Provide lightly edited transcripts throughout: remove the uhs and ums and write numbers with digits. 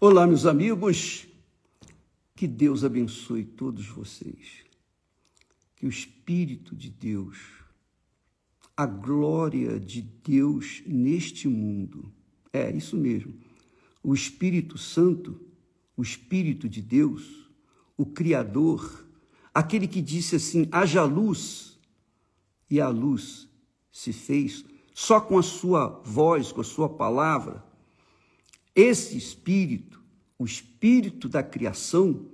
Olá, meus amigos, que Deus abençoe todos vocês, que o Espírito de Deus, a glória de Deus neste mundo, é isso mesmo, o Espírito Santo, o Espírito de Deus, o Criador, aquele que disse assim, haja luz, e a luz se fez, só com a sua voz, com a sua palavra. Esse Espírito, o Espírito da criação,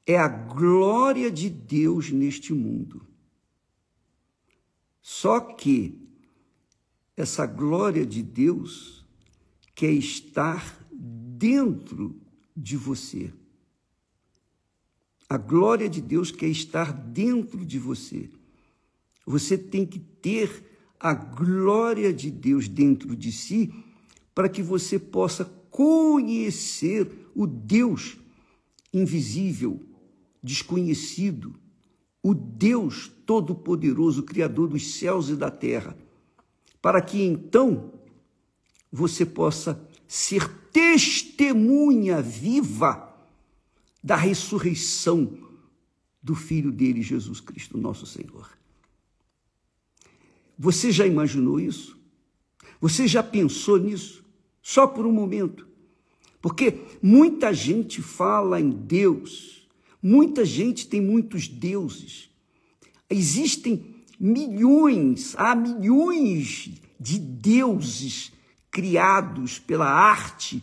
é a glória de Deus neste mundo. Só que essa glória de Deus quer estar dentro de você. A glória de Deus quer estar dentro de você. Você tem que ter a glória de Deus dentro de si para que você possa conhecer o Deus invisível, desconhecido, o Deus todo-poderoso, Criador dos céus e da terra, para que então você possa ser testemunha viva da ressurreição do Filho dele, Jesus Cristo, nosso Senhor. Você já imaginou isso? Você já pensou nisso? Só por um momento. Porque muita gente fala em Deus, muita gente tem muitos deuses. Existem há milhões de deuses criados pela arte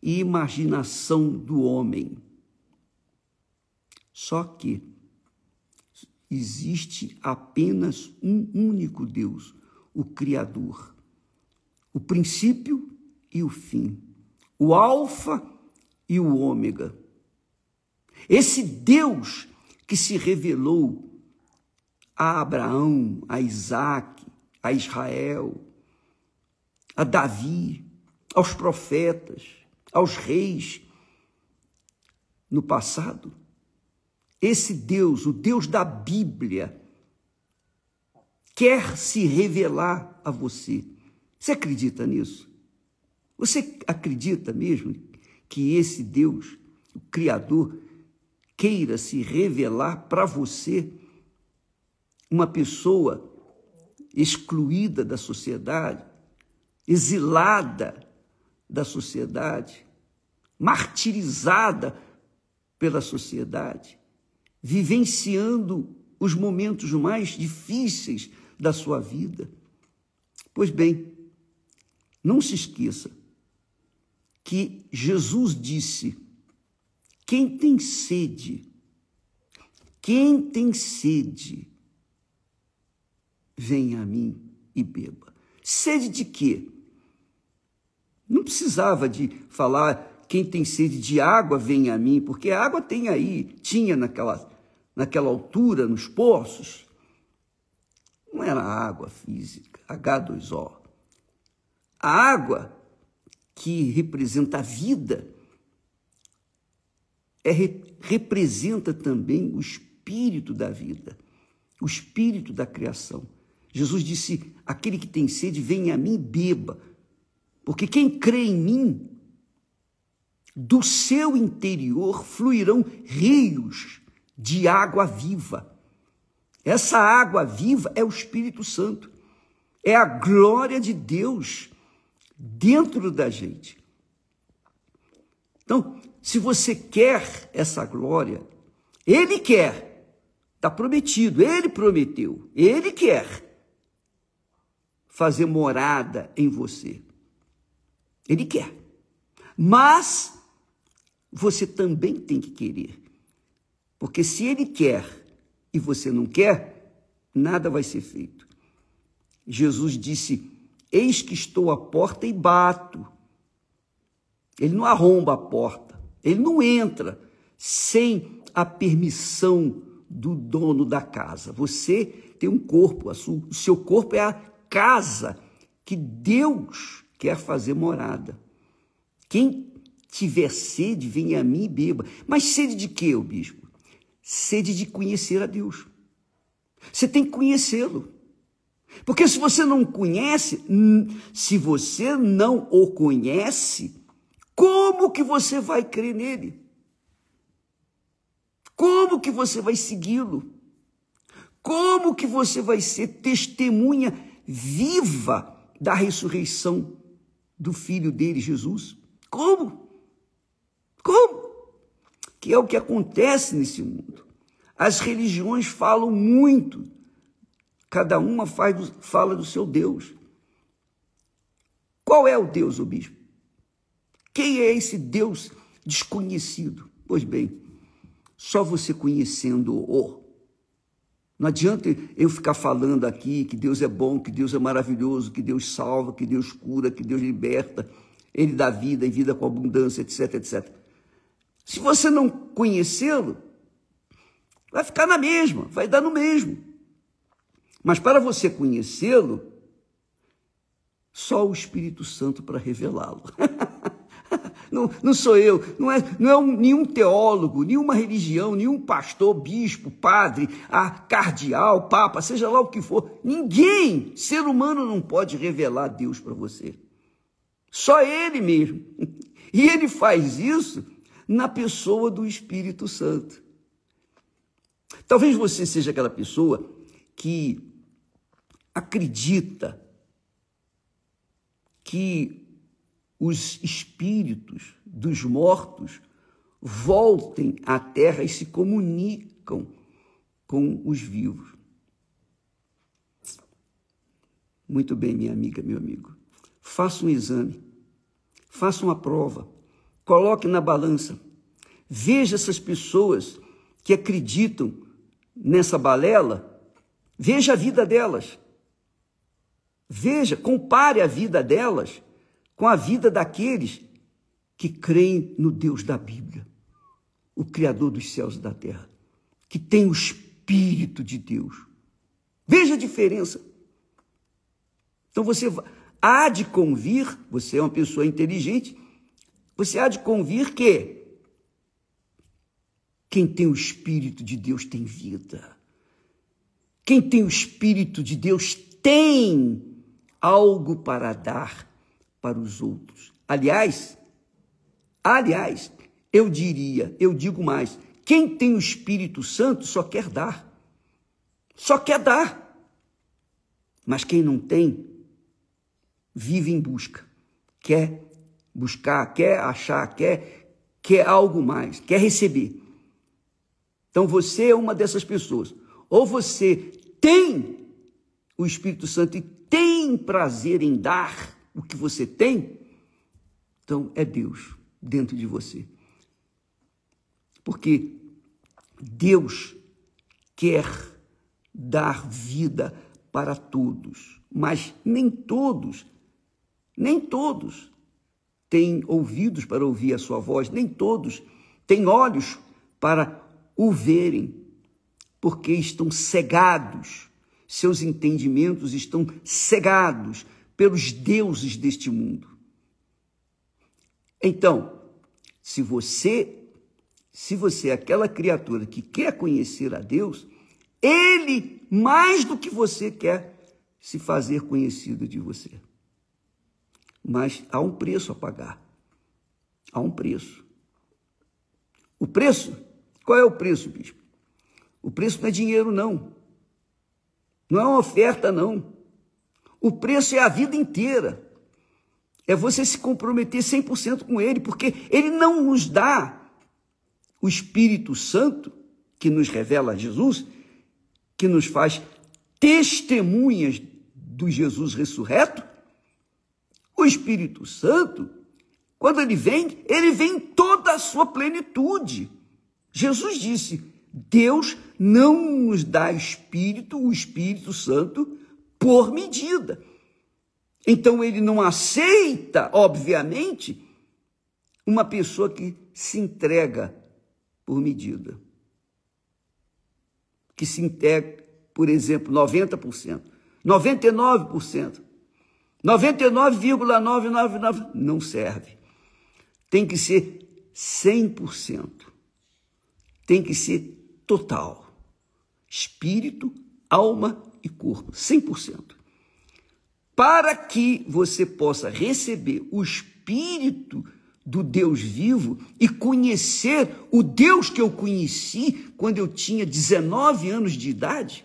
e imaginação do homem. Só que existe apenas um único Deus, o Criador, o princípio e o fim, o alfa e o ômega. Esse Deus que se revelou a Abraão, a Isaac, a Israel, a Davi, aos profetas, aos reis no passado. Esse Deus, o Deus da Bíblia, quer se revelar a você. Você acredita nisso? Você acredita mesmo que esse Deus, o Criador, queira se revelar para você, uma pessoa excluída da sociedade, exilada da sociedade, martirizada pela sociedade, vivenciando os momentos mais difíceis da sua vida? Pois bem, não se esqueça que Jesus disse, quem tem sede, venha a mim e beba. Sede de quê? Não precisava de falar, quem tem sede de água, venha a mim, porque a água tinha naquela altura, nos poços. Não era água física, H2O. A água que representa a vida representa também o espírito da vida, o espírito da criação. Jesus disse, aquele que tem sede, venha a mim e beba, porque quem crê em mim, do seu interior fluirão rios de água viva. Essa água viva é o Espírito Santo, é a glória de Deus dentro da gente. Então, se você quer essa glória, Ele quer, está prometido, Ele prometeu, Ele quer fazer morada em você. Ele quer. Mas você também tem que querer. Porque se Ele quer e você não quer, nada vai ser feito. Jesus disse, eis que estou à porta e bato. Ele não arromba a porta, ele não entra sem a permissão do dono da casa. Você tem um corpo, o seu corpo é a casa que Deus quer fazer morada. Quem tiver sede, venha a mim e beba. Mas sede de quê, ô bispo? Sede de conhecer a Deus. Você tem que conhecê-lo. Porque se você não conhece, se você não o conhece, Como que você vai crer nele? Como que você vai segui-lo? Como que você vai ser testemunha viva da ressurreição do Filho dele, Jesus? Como? Como? Que é o que acontece nesse mundo. As religiões falam muito, cada uma fala do seu Deus. Qual é o Deus, ô bispo? Quem é esse Deus desconhecido? Pois bem, só você conhecendo-o. Não adianta eu ficar falando aqui que Deus é bom, que Deus é maravilhoso, que Deus salva, que Deus cura, que Deus liberta, Ele dá vida e vida com abundância, etc, etc. Se você não conhecê-lo, vai ficar na mesma, vai dar no mesmo. Mas para você conhecê-lo, só o Espírito Santo para revelá-lo. Não sou eu, não é nenhum teólogo, nenhuma religião, nenhum pastor, bispo, padre, cardeal, papa, seja lá o que for. Ninguém, ser humano, não pode revelar Deus para você. Só Ele mesmo. E Ele faz isso na pessoa do Espírito Santo. Talvez você seja aquela pessoa que acredita que os espíritos dos mortos voltem à terra e se comunicam com os vivos. Muito bem, minha amiga, meu amigo. Faça um exame, faça uma prova, coloque na balança, veja essas pessoas que acreditam nessa balela, veja a vida delas. Veja, compare a vida delas com a vida daqueles que creem no Deus da Bíblia, o Criador dos céus e da terra, que tem o Espírito de Deus. Veja a diferença. Então você há de convir, você é uma pessoa inteligente, você há de convir que quem tem o Espírito de Deus tem vida. Quem tem o Espírito de Deus tem algo para dar para os outros. Aliás, eu digo mais, quem tem o Espírito Santo só quer dar. Só quer dar. Mas quem não tem, vive em busca. Quer buscar, quer achar, quer algo mais, quer receber. Então você é uma dessas pessoas. Ou você tem o Espírito Santo e tem prazer em dar o que você tem, então é Deus dentro de você. Porque Deus quer dar vida para todos, mas nem todos têm ouvidos para ouvir a sua voz, nem todos têm olhos para o verem, porque estão cegados, seus entendimentos estão cegados pelos deuses deste mundo. Então, se você é aquela criatura que quer conhecer a Deus, Ele, mais do que você, quer se fazer conhecido de você. Mas há um preço a pagar. Há um preço. O preço? Qual é o preço, bispo? O preço não é dinheiro, não. Não é uma oferta, não. O preço é a vida inteira. É você se comprometer 100% com Ele, porque Ele não nos dá o Espírito Santo, que nos revela Jesus, que nos faz testemunhas do Jesus ressurreto. O Espírito Santo, quando ele vem em toda a sua plenitude. Jesus disse, Deus não nos dá o Espírito Santo, por medida. Então, ele não aceita, obviamente, uma pessoa que se entrega por medida. Que se entrega, por exemplo, 90%, 99%, 99,999%, não serve. Tem que ser 100%. Tem que ser total. Espírito, alma e corpo, 100%. Para que você possa receber o Espírito do Deus vivo e conhecer o Deus que eu conheci quando eu tinha 19 anos de idade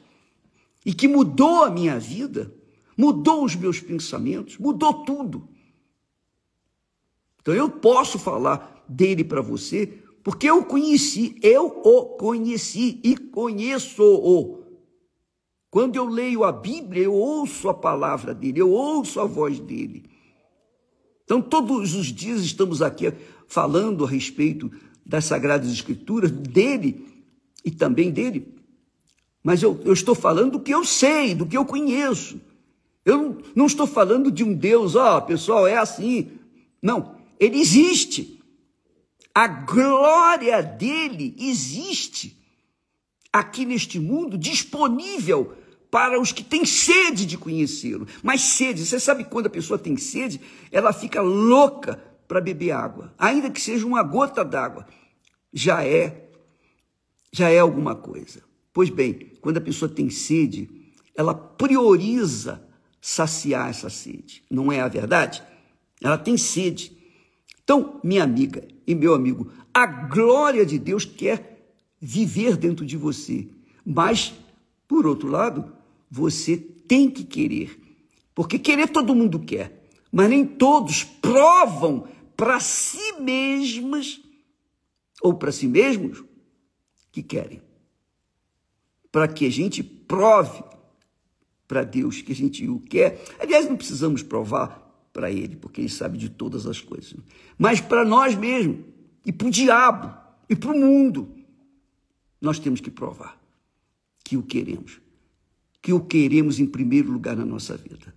e que mudou a minha vida, mudou os meus pensamentos, mudou tudo. Então eu posso falar dele para você porque eu o conheci e conheço-o. Quando eu leio a Bíblia, eu ouço a palavra dele, eu ouço a voz dele. Então, todos os dias estamos aqui falando a respeito das Sagradas Escrituras, dele e também dele. Mas eu estou falando do que eu sei, do que eu conheço. Eu não estou falando de um Deus, pessoal, é assim. Não, ele existe. A glória dele existe aqui neste mundo, disponível para os que têm sede de conhecê-lo. Mas sede, você sabe quando a pessoa tem sede, ela fica louca para beber água. Ainda que seja uma gota d'água, já é alguma coisa. Pois bem, quando a pessoa tem sede, ela prioriza saciar essa sede. Não é a verdade? Ela tem sede. Então, minha amiga e meu amigo, a glória de Deus quer viver dentro de você. Mas, por outro lado, você tem que querer. Porque querer todo mundo quer. Mas nem todos provam para si mesmas ou para si mesmos que querem. Para que a gente prove para Deus que a gente o quer. Aliás, não precisamos provar para ele, porque ele sabe de todas as coisas. Mas para nós mesmos, e para o diabo, e para o mundo, nós temos que provar que o queremos. Que o queremos em primeiro lugar na nossa vida.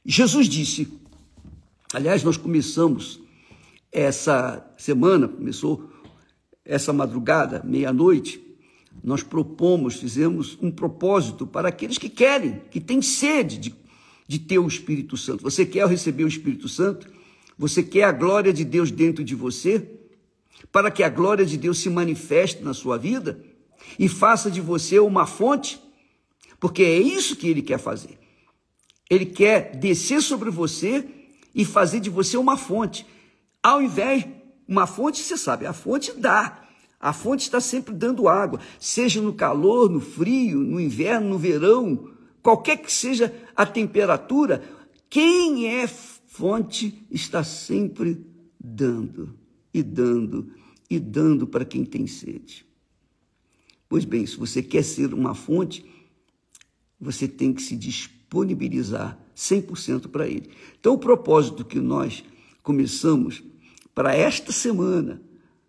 Jesus disse, aliás, nós começamos essa semana, começou essa madrugada, meia-noite, nós fizemos um propósito para aqueles que querem, que têm sede de ter o Espírito Santo. Você quer receber o Espírito Santo? Você quer a glória de Deus dentro de você? Para que a glória de Deus se manifeste na sua vida e faça de você uma fonte? Porque é isso que ele quer fazer. Ele quer descer sobre você e fazer de você uma fonte. Ao invés, uma fonte, você sabe, a fonte dá. A fonte está sempre dando água, seja no calor, no frio, no inverno, no verão, qualquer que seja a temperatura, quem é fonte está sempre dando, e dando, e dando para quem tem sede. Pois bem, se você quer ser uma fonte, você tem que se disponibilizar 100% para ele. Então, o propósito que nós começamos para esta semana,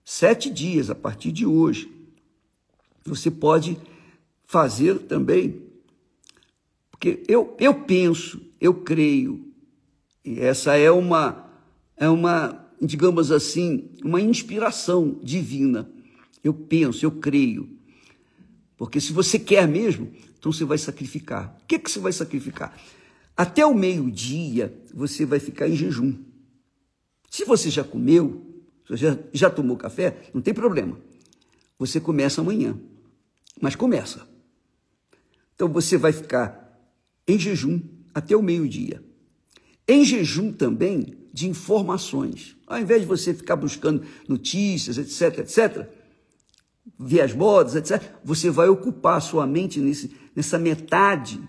7 dias a partir de hoje, você pode fazer também, porque eu penso, eu creio, e essa é uma, digamos assim, uma inspiração divina. Eu penso, eu creio, porque se você quer mesmo, então você vai sacrificar. O que você vai sacrificar? Até o meio-dia você vai ficar em jejum. Se você já comeu, você já tomou café, não tem problema. Você começa amanhã, mas começa. Então você vai ficar em jejum até o meio-dia. Em jejum também de informações. Ao invés de você ficar buscando notícias, etc., ver as modas, etc., você vai ocupar a sua mente nessa metade,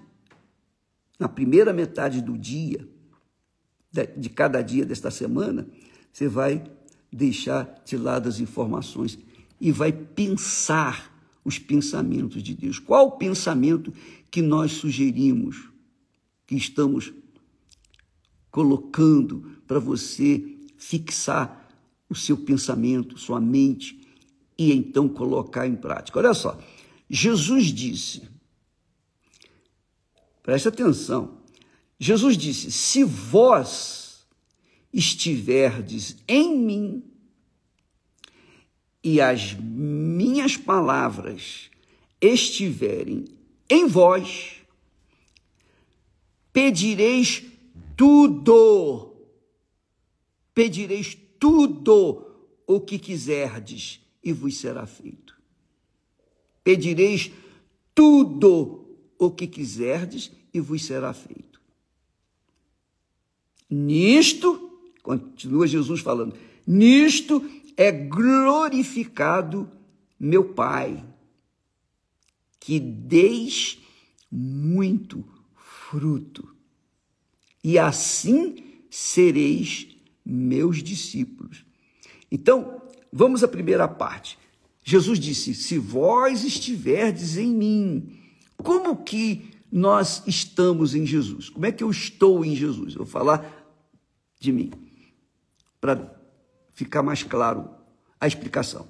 na primeira metade do dia, de cada dia desta semana, você vai deixar de lado as informações e vai pensar os pensamentos de Deus. Qual o pensamento que nós sugerimos, que estamos colocando para você fixar o seu pensamento, sua mente, e então colocar em prática? Olha só, Jesus disse, preste atenção, Jesus disse, se vós estiverdes em mim e as minhas palavras estiverem em vós, pedireis tudo o que quiserdes e vos será feito. Pedireis tudo o que quiserdes e vos será feito. Nisto, continua Jesus falando, Nisto é glorificado meu Pai, que deis muito fruto, e assim sereis meus discípulos. Então, vamos à primeira parte. Jesus disse, se vós estiverdes em mim, como que nós estamos em Jesus? Como é que eu estou em Jesus? Eu vou falar de mim, para ficar mais claro a explicação.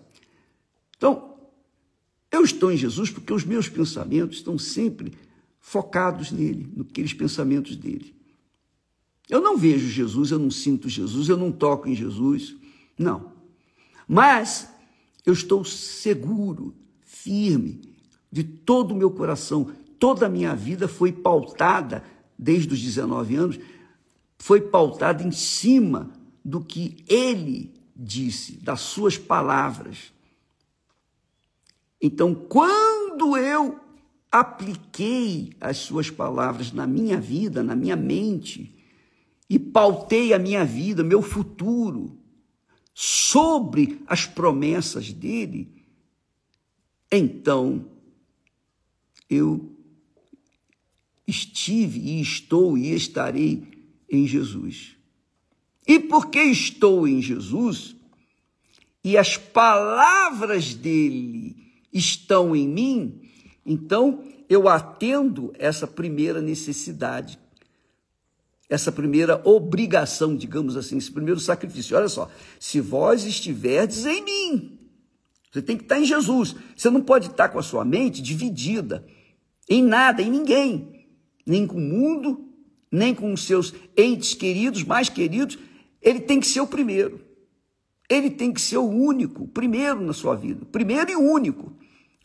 Então, eu estou em Jesus porque os meus pensamentos estão sempre focados nele, naqueles pensamentos dele. Eu não vejo Jesus, eu não sinto Jesus, eu não toco em Jesus, não. Mas eu estou seguro, firme, de todo o meu coração. Toda a minha vida foi pautada, desde os 19 anos, foi pautada em cima do que ele disse, das suas palavras. Então, quando eu apliquei as suas palavras na minha vida, na minha mente, e pautei a minha vida, meu futuro, sobre as promessas dele, então eu estive e estou e estarei em Jesus. E porque estou em Jesus e as palavras dele estão em mim, então eu atendo essa primeira necessidade, essa primeira obrigação, digamos assim, esse primeiro sacrifício. Olha só, se vós estiverdes em mim, você tem que estar em Jesus. Você não pode estar com a sua mente dividida em nada, em ninguém, nem com o mundo, nem com os seus entes queridos, mais queridos. Ele tem que ser o primeiro. Ele tem que ser o único, o primeiro na sua vida, o primeiro e único.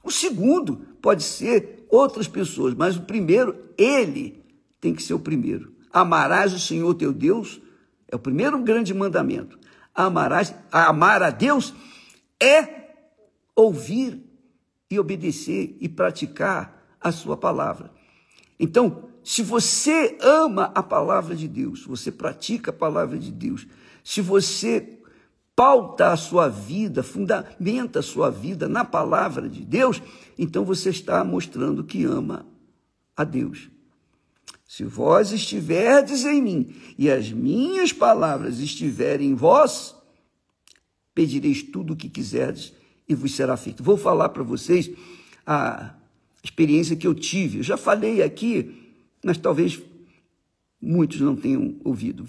O segundo pode ser outras pessoas, mas o primeiro, ele tem que ser o primeiro. Amarás o Senhor teu Deus, é o primeiro grande mandamento. Amar a Deus é ouvir e obedecer e praticar a sua palavra. Então, se você ama a palavra de Deus, você pratica a palavra de Deus, se você pauta a sua vida, fundamenta a sua vida na palavra de Deus, então você está mostrando que ama a Deus. Se vós estiverdes em mim e as minhas palavras estiverem em vós, pedireis tudo o que quiserdes e vos será feito. Vou falar para vocês a experiência que eu tive. Eu já falei aqui, mas talvez muitos não tenham ouvido.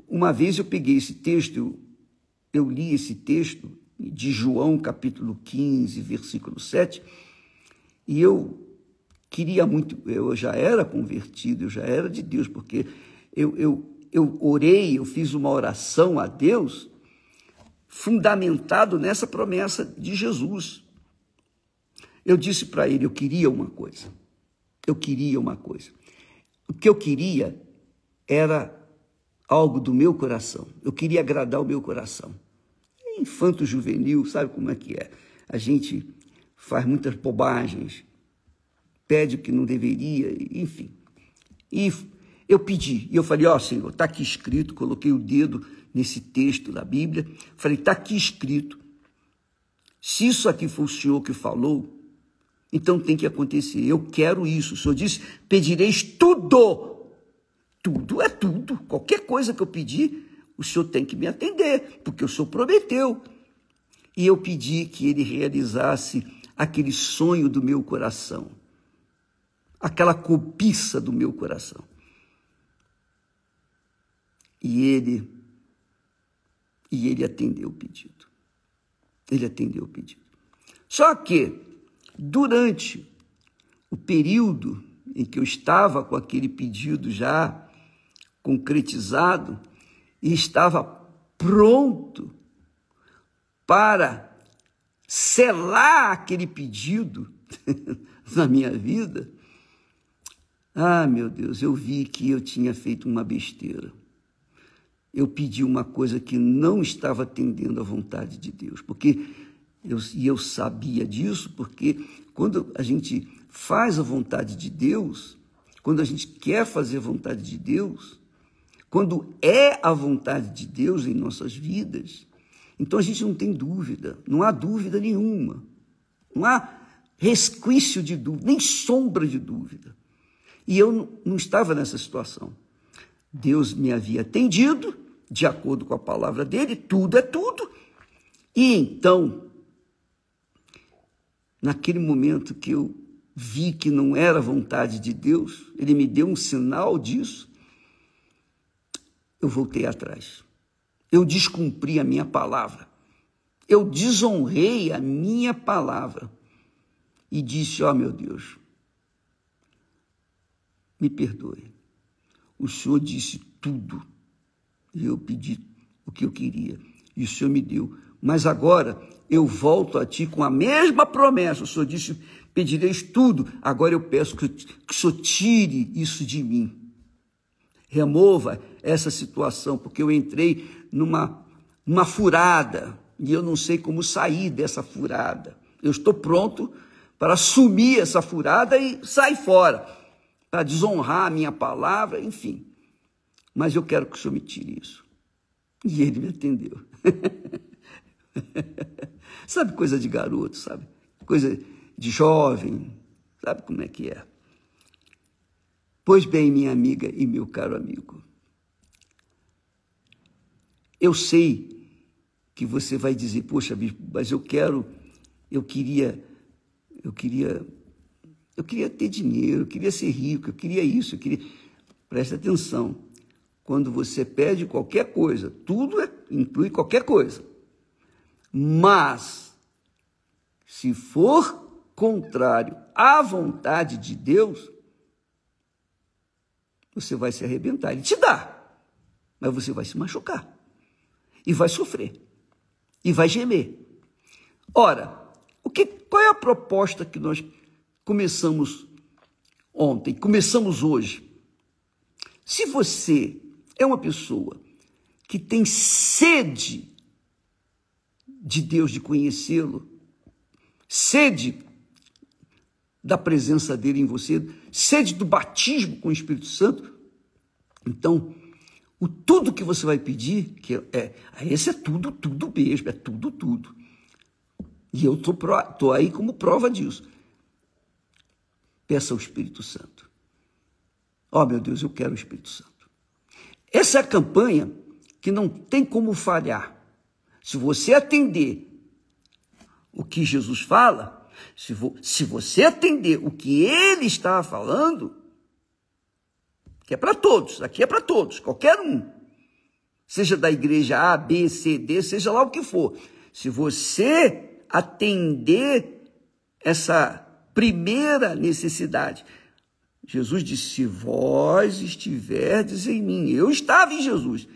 Uma vez eu peguei esse texto, eu li esse texto de João, capítulo 15, versículo 7, e eu queria muito, eu já era convertido, eu já era de Deus, porque eu orei, eu fiz uma oração a Deus, fundamentado nessa promessa de Jesus. Eu disse para ele, eu queria uma coisa. O que eu queria era algo do meu coração. Eu queria agradar o meu coração. Infanto juvenil, sabe como é que é? A gente faz muitas bobagens, pede o que não deveria, enfim. E eu pedi, e eu falei, Senhor, está aqui escrito, coloquei o dedo nesse texto da Bíblia, falei, está aqui escrito, se isso aqui for o Senhor que falou, então tem que acontecer, eu quero isso. O Senhor disse, pedireis tudo, tudo é tudo, qualquer coisa que eu pedir, o Senhor tem que me atender, porque o Senhor prometeu. E eu pedi que ele realizasse aquele sonho do meu coração, aquela cobiça do meu coração. E ele atendeu o pedido. Ele atendeu o pedido. Só que, durante o período em que eu estava com aquele pedido já concretizado e estava pronto para selar aquele pedido na minha vida, meu Deus, eu vi que eu tinha feito uma besteira. Eu pedi uma coisa que não estava atendendo à vontade de Deus, porque eu sabia disso, porque quando a gente faz a vontade de Deus, quando a gente quer fazer a vontade de Deus, quando é a vontade de Deus em nossas vidas, então a gente não tem dúvida, não há dúvida nenhuma, não há resquício de dúvida, nem sombra de dúvida. E eu não estava nessa situação. Deus me havia atendido, de acordo com a palavra dele, tudo é tudo. E então, naquele momento que eu vi que não era vontade de Deus, ele me deu um sinal disso, eu voltei atrás. Eu descumpri a minha palavra. Eu desonrei a minha palavra. E disse, ó meu Deus, me perdoe. O Senhor disse tudo. E eu pedi o que eu queria. E o Senhor me deu. Mas agora eu volto a ti com a mesma promessa. O Senhor disse, pedireis tudo. Agora eu peço que o Senhor tire isso de mim. Remova essa situação, porque eu entrei numa furada. E eu não sei como sair dessa furada. Eu estou pronto para assumir essa furada e sair fora, para desonrar a minha palavra, enfim. Mas eu quero que o Senhor me tire isso. E ele me atendeu. Sabe, coisa de garoto, sabe? Coisa de jovem, sabe como é que é? Pois bem, minha amiga e meu caro amigo, eu sei que você vai dizer, poxa, bispo, mas eu queria ter dinheiro, eu queria ser rico, eu queria isso, Presta atenção, quando você pede qualquer coisa, tudo inclui qualquer coisa, mas se for contrário à vontade de Deus, você vai se arrebentar. Ele te dá, mas você vai se machucar, e vai sofrer, e vai gemer. Ora, qual é a proposta que nós começamos ontem, começamos hoje? Se você é uma pessoa que tem sede de Deus, de conhecê-lo, sede da presença dele em você, sede do batismo com o Espírito Santo, então, tudo que você vai pedir, esse é tudo mesmo, é tudo. E eu estou aí como prova disso. Peça ao Espírito Santo. Ó, meu Deus, eu quero o Espírito Santo. Essa é a campanha que não tem como falhar. Se você atender o que Jesus fala, se você atender o que ele está falando, que é para todos, aqui é para todos, qualquer um, seja da igreja A, B, C, D, seja lá o que for. Se você atender essa primeira necessidade, Jesus disse, se vós estiverdes em mim, eu estava em Jesus,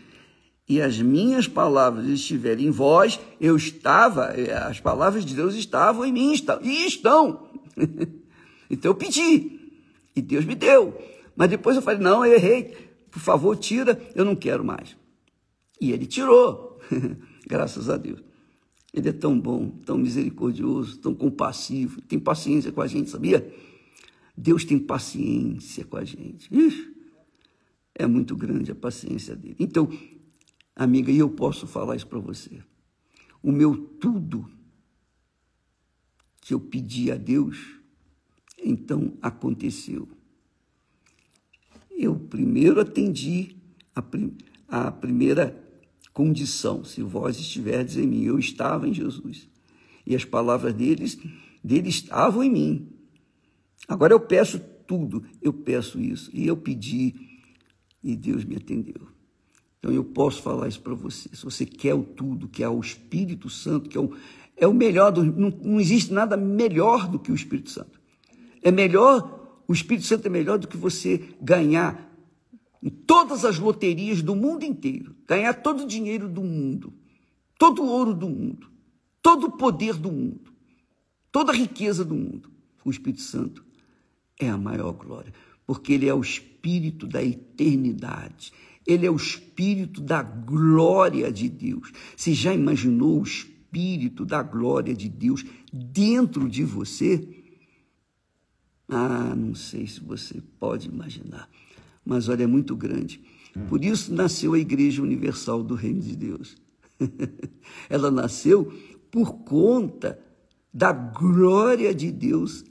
e as minhas palavras estiverem em vós, as palavras de Deus estavam em mim, e estão. Então eu pedi, e Deus me deu. Mas depois eu falei, não, eu errei, por favor, tira, eu não quero mais. E ele tirou, graças a Deus. Ele é tão bom, tão misericordioso, tão compassivo, tem paciência com a gente, sabia? Deus tem paciência com a gente. Ixi, é muito grande a paciência dele. Então, amiga, e eu posso falar isso para você. O meu tudo que eu pedi a Deus, então aconteceu. Eu primeiro atendi a primeira condição, se vós estiverdes em mim, eu estava em Jesus, e as palavras dele estavam em mim. Agora eu peço tudo, eu peço isso, e eu pedi, e Deus me atendeu. Então eu posso falar isso para você, se você quer o tudo, que é o Espírito Santo, que é o melhor, não existe nada melhor do que o Espírito Santo. O Espírito Santo é melhor do que você ganhar em todas as loterias do mundo inteiro, ganhar todo o dinheiro do mundo, todo o ouro do mundo, todo o poder do mundo, toda a riqueza do mundo. O Espírito Santo é a maior glória, porque ele é o Espírito da eternidade, ele é o Espírito da glória de Deus. Você já imaginou o Espírito da glória de Deus dentro de você? Ah, não sei se você pode imaginar, mas olha, é muito grande. Por isso nasceu a Igreja Universal do Reino de Deus. Ela nasceu por conta da glória de Deus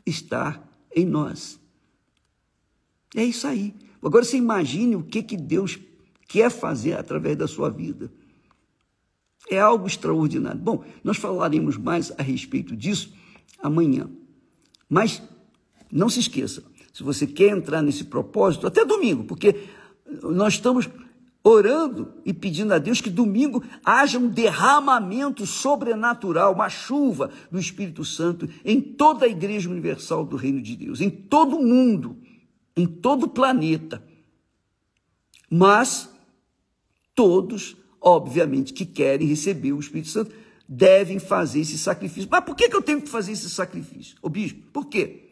estar em nós. É isso aí. Agora você imagine o que Deus quer fazer através da sua vida. É algo extraordinário. Bom, nós falaremos mais a respeito disso amanhã. Mas não se esqueça, se você quer entrar nesse propósito, até domingo, porque nós estamos orando e pedindo a Deus que domingo haja um derramamento sobrenatural, uma chuva do Espírito Santo em toda a Igreja Universal do Reino de Deus, em todo o mundo, em todo o planeta. Mas todos, obviamente, que querem receber o Espírito Santo, devem fazer esse sacrifício. Mas por que eu tenho que fazer esse sacrifício? Ô bispo, por quê?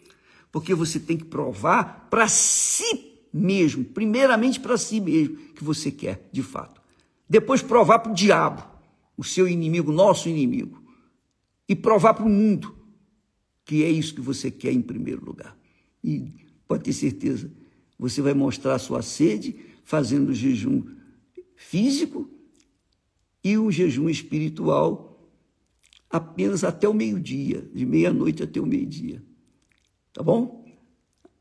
Porque você tem que provar para si mesmo, primeiramente para si mesmo, que você quer de fato. Depois provar para o diabo, o seu inimigo, nosso inimigo. E provar para o mundo que é isso que você quer em primeiro lugar. E pode ter certeza, você vai mostrar a sua sede fazendo o jejum físico e o jejum espiritual apenas até o meio-dia, de meia-noite até o meio-dia. Tá bom?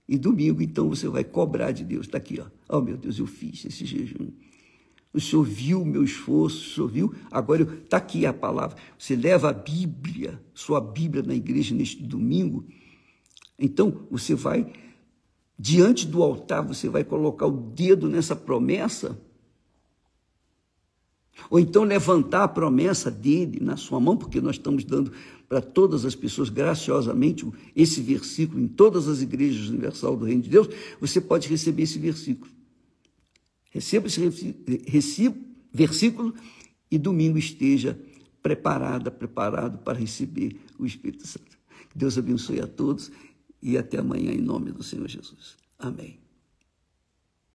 E domingo, então, você vai cobrar de Deus. Está aqui, ó. Oh, meu Deus, eu fiz esse jejum. O Senhor viu o meu esforço, o Senhor viu. Agora, está aqui a palavra. Você leva a Bíblia, sua Bíblia na igreja neste domingo. Então, você vai, diante do altar, você vai colocar o dedo nessa promessa. Ou então levantar a promessa dele na sua mão, porque nós estamos dando para todas as pessoas graciosamente esse versículo em todas as igrejas universal do Reino de Deus. Você pode receber esse versículo. Receba esse versículo e domingo esteja preparado para receber o Espírito Santo. Que Deus abençoe a todos e até amanhã em nome do Senhor Jesus. Amém.